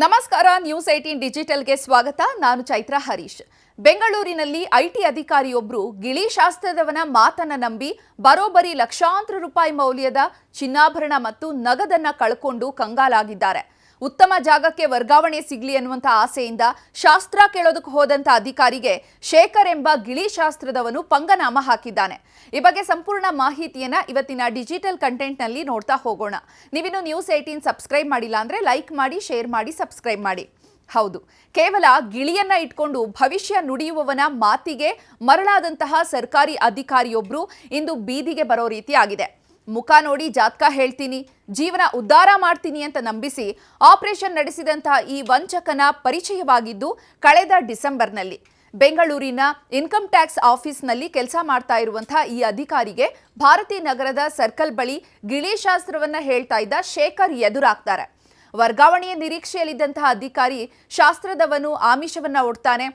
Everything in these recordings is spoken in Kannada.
ನಮಸ್ಕಾರ ನ್ಯೂಸ್ 18 ಡಿಜಿಟಲ್ಗೆ ಸ್ವಾಗತ. ನಾನು ಚೈತ್ರ ಹರೀಶ್. ಬೆಂಗಳೂರಿನಲ್ಲಿ ಐಟಿ ಅಧಿಕಾರಿಯೊಬ್ಬರು ಗಿಳಿ ಶಾಸ್ತ್ರದವನ ಮಾತನ್ನ ನಂಬಿ ಬರೋಬ್ಬರಿ ಲಕ್ಷಾಂತರ ರೂಪಾಯಿ ಮೌಲ್ಯದ ಚಿನ್ನಾಭರಣ ಮತ್ತು ನಗದನ್ನ ಕಳ್ಕೊಂಡು ಕಂಗಾಲಾಗಿದ್ದಾರೆ. ಉತ್ತಮ ಜಾಗಕ್ಕೆ ವರ್ಗಾವಣೆ ಸಿಗಲಿ ಅನ್ನುವಂತ ಆಸೆಯಿಂದ ಶಾಸ್ತ್ರ ಕೇಳೋದಕ್ಕೆ ಹೋದಂತ ಅಧಿಕಾರಿಗೆ ಶೇಖರ್ ಎಂಬ ಗಿಳಿ ಶಾಸ್ತ್ರದವನು ಪಂಗನಾಮ ಹಾಕಿದ್ದಾನೆ. ಈ ಬಗ್ಗೆ ಸಂಪೂರ್ಣ ಮಾಹಿತಿಯನ್ನ ಇವತ್ತಿನ ಡಿಜಿಟಲ್ ಕಂಟೆಂಟ್ ನಲ್ಲಿ ನೋಡ್ತಾ ಹೋಗೋಣ. ನೀವಿನ್ನು ನ್ಯೂಸ್ 18 ಸಬ್ಸ್ಕ್ರೈಬ್ ಮಾಡಿಲ್ಲ ಅಂದ್ರೆ ಲೈಕ್ ಮಾಡಿ, ಶೇರ್ ಮಾಡಿ, ಸಬ್ಸ್ಕ್ರೈಬ್ ಮಾಡಿ. ಹೌದು, ಕೇವಲ ಗಿಳಿಯನ್ನ ಇಟ್ಕೊಂಡು ಭವಿಷ್ಯ ನುಡಿಯುವವನ ಮಾತಿಗೆ ಮರಳಾದಂತಹ ಸರ್ಕಾರಿ ಅಧಿಕಾರಿಯೊಬ್ರು ಇಂದು ಬೀದಿಗೆ ಬರೋ ರೀತಿ ಆಗಿದೆ. ಮುಖ ನೋಡಿ ಜಾತಕ ಹೇಳ್ತೀನಿ, ಜೀವನ ಉದ್ಧಾರ ಮಾಡ್ತೀನಿ ಅಂತ ನಂಬಿಸಿ ಆಪರೇಷನ್ ನಡೆಸಿದಂತಹ ಈ ವಂಚಕನ ಪರಿಚಯವಾಗಿದ್ದು ಕಳೆದ ಡಿಸೆಂಬರ್ನಲ್ಲಿ ಬೆಂಗಳೂರಿನ ಇನ್ಕಮ್ ಟ್ಯಾಕ್ಸ್ ಆಫೀಸ್ನಲ್ಲಿ ಕೆಲಸ ಮಾಡ್ತಾ ಇರುವಂತಹ ಈ ಅಧಿಕಾರಿಗೆ ಭಾರತೀ ನಗರದ ಸರ್ಕಲ್ ಬಳಿ ಗಿಳಿ ಶಾಸ್ತ್ರವನ್ನ ಹೇಳ್ತಾ ಇದ್ದ ಶೇಖರ್ ಎದುರಾಗ್ತಾರೆ. ವರ್ಗಾವಣೆಯ ನಿರೀಕ್ಷೆಯಲ್ಲಿದ್ದಂತಹ ಅಧಿಕಾರಿ ಶಾಸ್ತ್ರದವನು ಆಮಿಷವನ್ನ ಒಡ್ತಾನೆ.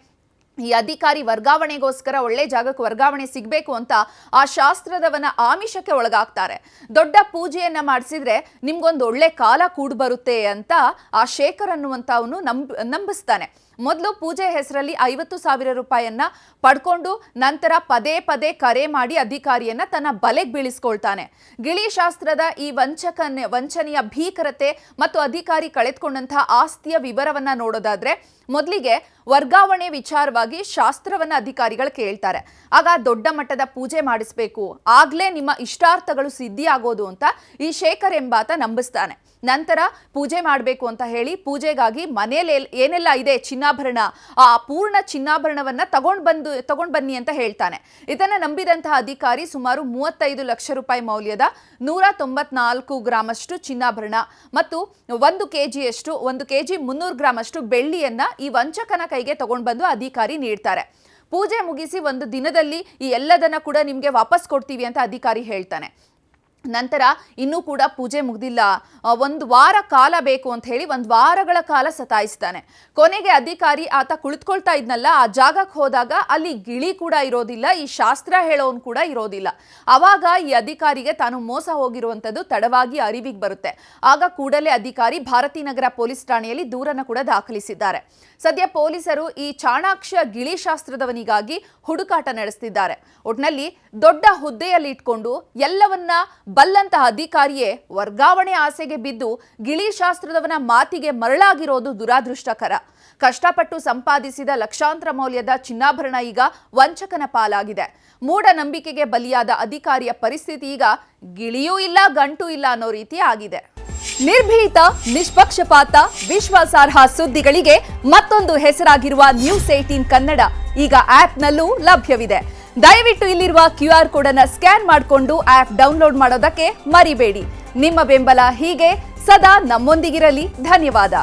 ಈ ಅಧಿಕಾರಿ ವರ್ಗಾವಣೆಗೋಸ್ಕರ ಒಳ್ಳೆ ಜಾಗಕ್ಕೆ ವರ್ಗಾವಣೆ ಸಿಗಬೇಕು ಅಂತ ಆ ಶಾಸ್ತ್ರದವನ ಆಮಿಷಕ್ಕೆ ಒಳಗಾಗ್ತಾರೆ. ದೊಡ್ಡ ಪೂಜೆಯನ್ನ ಮಾಡಿಸಿದ್ರೆ ನಿಮ್ಗೊಂದು ಒಳ್ಳೆ ಕಾಲ ಕೂಡ್ ಬರುತ್ತೆ ಅಂತ ಆ ಶೇಖರ್ ಅನ್ನುವಂಥವನು ನಂಬಿಸ್ತಾನೆ. ಮೊದಲು ಪೂಜೆ ಹೆಸರಲ್ಲಿ 50,000 ರೂಪಾಯಿಯನ್ನ ಪಡ್ಕೊಂಡು ನಂತರ ಪದೇ ಪದೇ ಕರೆ ಮಾಡಿ ಅಧಿಕಾರಿಯನ್ನ ತನ್ನ ಬಲೆಗೆ ಬೀಳಿಸ್ಕೊಳ್ತಾನೆ. ಗಿಳಿ ಶಾಸ್ತ್ರದ ಈ ವಂಚನೆಯ ಭೀಕರತೆ ಮತ್ತು ಅಧಿಕಾರಿ ಕಳೆದುಕೊಂಡಂತಹ ಆಸ್ತಿಯ ವಿವರವನ್ನ ನೋಡೋದಾದ್ರೆ ಮೊದಲಿಗೆ ವರ್ಗಾವಣೆ ವಿಚಾರವಾಗಿ ಶಾಸ್ತ್ರವನ್ನ ಅಧಿಕಾರಿಗಳು ಕೇಳ್ತಾರೆ. ಆಗ ದೊಡ್ಡ ಮಟ್ಟದ ಪೂಜೆ ಮಾಡಿಸ್ಬೇಕು, ಆಗ್ಲೇ ನಿಮ್ಮ ಇಷ್ಟಾರ್ಥಗಳು ಸಿದ್ಧಿ ಆಗೋದು ಅಂತ ಈ ಶೇಖರ್ ಎಂಬಾತ ನಂಬಿಸ್ತಾನೆ. ನಂತರ ಪೂಜೆ ಮಾಡಬೇಕು ಅಂತ ಹೇಳಿ ಪೂಜೆಗಾಗಿ ಮನೇಲಿ ಏನೆಲ್ಲ ಇದೆ ಚಿನ್ನಾಭರಣ, ಆ ಪೂರ್ಣ ಚಿನ್ನಾಭರಣವನ್ನ ತಗೊಂಡ್ ಬನ್ನಿ ಅಂತ ಹೇಳ್ತಾನೆ. ಇದನ್ನ ನಂಬಿದಂತಹ ಅಧಿಕಾರಿ ಸುಮಾರು 35 ಲಕ್ಷ ರೂಪಾಯಿ ಮೌಲ್ಯದ 194 ಗ್ರಾಮಷ್ಟು ಚಿನ್ನಾಭರಣ ಮತ್ತು 1 ಕೆಜಿ 300 ಗ್ರಾಮ್ ಅಷ್ಟು ಬೆಳ್ಳಿಯನ್ನ ಈ ವಂಚಕನ ಕೈಗೆ ತಗೊಂಡು ಬಂದು ಅಧಿಕಾರಿ ನೀಡ್ತಾರೆ. ಪೂಜೆ ಮುಗಿಸಿ 1 ದಿನದಲ್ಲಿ ಈ ಎಲ್ಲದನ್ನ ಕೂಡ ನಿಮ್ಗೆ ವಾಪಸ್ ಕೊಡ್ತೀವಿ ಅಂತ ಅಧಿಕಾರಿ ಹೇಳ್ತಾನೆ. ನಂತರ ಇನ್ನೂ ಕೂಡ ಪೂಜೆ ಮುಗ್ದಿಲ್ಲ, 1 ವಾರ ಕಾಲ ಬೇಕು ಅಂತ ಹೇಳಿ 1 ವಾರಗಳ ಕಾಲ ಸತಾಯಿಸ್ತಾನೆ. ಕೊನೆಗೆ ಅಧಿಕಾರಿ ಆತ ಕುಳಿತುಕೊಳ್ತಾ ಇದ್ನಲ್ಲ ಆ ಜಾಗಕ್ಕೆ ಹೋದಾಗ ಅಲ್ಲಿ ಗಿಳಿ ಕೂಡ ಇರೋದಿಲ್ಲ, ಈ ಶಾಸ್ತ್ರ ಹೇಳೋನ್ ಕೂಡ ಇರೋದಿಲ್ಲ. ಅವಾಗ ಈ ಅಧಿಕಾರಿಗೆ ತಾನು ಮೋಸ ಹೋಗಿರುವಂಥದ್ದು ತಡವಾಗಿ ಅರಿವಿಗೆ ಬರುತ್ತೆ. ಆಗ ಕೂಡಲೇ ಅಧಿಕಾರಿ ಭಾರತೀ ನಗರ ಪೊಲೀಸ್ ಠಾಣೆಯಲ್ಲಿ ದೂರನ್ನು ಕೂಡ ದಾಖಲಿಸಿದ್ದಾರೆ. ಸದ್ಯ ಪೊಲೀಸರು ಈ ಚಾಣಾಕ್ಷ ಗಿಳಿ ಶಾಸ್ತ್ರದವನಿಗಾಗಿ ಹುಡುಕಾಟ ನಡೆಸುತ್ತಿದ್ದಾರೆ. ಒಟ್ನಲ್ಲಿ ದೊಡ್ಡ ಹುದ್ದೆಯಲ್ಲಿ ಇಟ್ಕೊಂಡು ಎಲ್ಲವನ್ನ ಬಲ್ಲಂತಹ ಅಧಿಕಾರಿಯೇ ವರ್ಗಾವಣೆ ಆಸೆಗೆ ಬಿದ್ದು ಗಿಳಿ ಶಾಸ್ತ್ರದವನ ಮಾತಿಗೆ ಮರಳಾಗಿರೋದು ದುರಾದೃಷ್ಟಕರ. ಕಷ್ಟಪಟ್ಟು ಸಂಪಾದಿಸಿದ ಲಕ್ಷಾಂತರ ಮೌಲ್ಯದ ಚಿನ್ನಾಭರಣ ಈಗ ವಂಚಕನ ಪಾಲಾಗಿದೆ. ಮೂಢನಂಬಿಕೆಗೆ ಬಲಿಯಾದ ಅಧಿಕಾರಿಯ ಪರಿಸ್ಥಿತಿ ಈಗ ಗಿಳಿಯೂ ಇಲ್ಲ ಗಂಟೂ ಇಲ್ಲ ಅನ್ನೋ ರೀತಿ ಆಗಿದೆ. ನಿರ್ಭೀತ, ನಿಷ್ಪಕ್ಷಪಾತ, ವಿಶ್ವಾಸಾರ್ಹ ಸುದ್ದಿಗಳಿಗೆ ಮತ್ತೊಂದು ಹೆಸರಾಗಿರುವ ನ್ಯೂಸ್ 18 ಕನ್ನಡ ಈಗ ಆಪ್ನಲ್ಲೂ ಲಭ್ಯವಿದೆ. ದಯವಿಟ್ಟು ಇಲ್ಲಿರುವ QR ಕೋಡ್ ಅನ್ನು ಸ್ಕ್ಯಾನ್ ಮಾಡಿಕೊಂಡು ಆಪ್ ಡೌನ್ಲೋಡ್ ಮಾಡೋದಕ್ಕೆ ಮರಿಬೇಡಿ. ನಿಮ್ಮ ಬೆಂಬಲ ಹೀಗೆ ಸದಾ ನಮ್ಮೊಂದಿಗಿರಲಿ. ಧನ್ಯವಾದ.